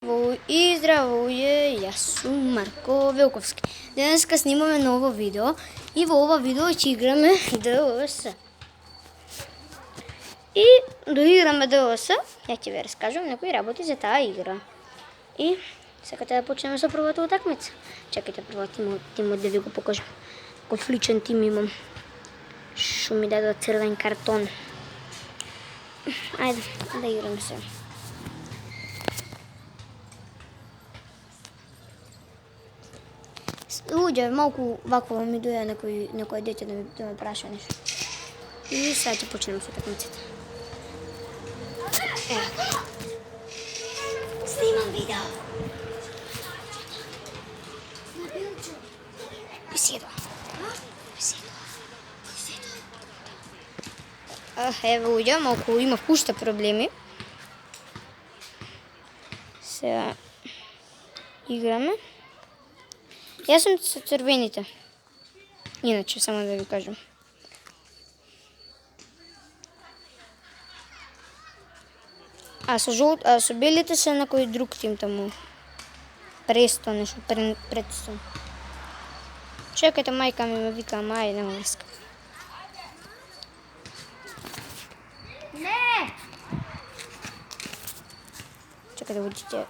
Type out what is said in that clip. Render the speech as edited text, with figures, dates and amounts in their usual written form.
И здравује, јас сум Марко Велковски. Денеска снимаме ново видео и во ова видео ќе играме ДОС. И да играме ДОС, ја ќе ви раскажам некои работи за таа игра. И сакате да почнеме со првата утакмица? Чекајте прво тимот да ви го покажам. Кој личен тим имам. Шо ми дадоа црвен картон. Ајде, да играме се. Луѓе, малку вакво ми дојде некој дете да ме праша нешто. И сега ќе почнеме со утакмицата. Снимам видео. Беседа. Еве луѓе, малку имав уште проблеми. Сега играме. Јас сум со црвените. Иначе, само да ви кажам. А со белите се некој друг тим таму. Престон, нешто Предстон. Чекајте, мајка ми ме вика, ајде, нема врска. Не! Чекајте, водите.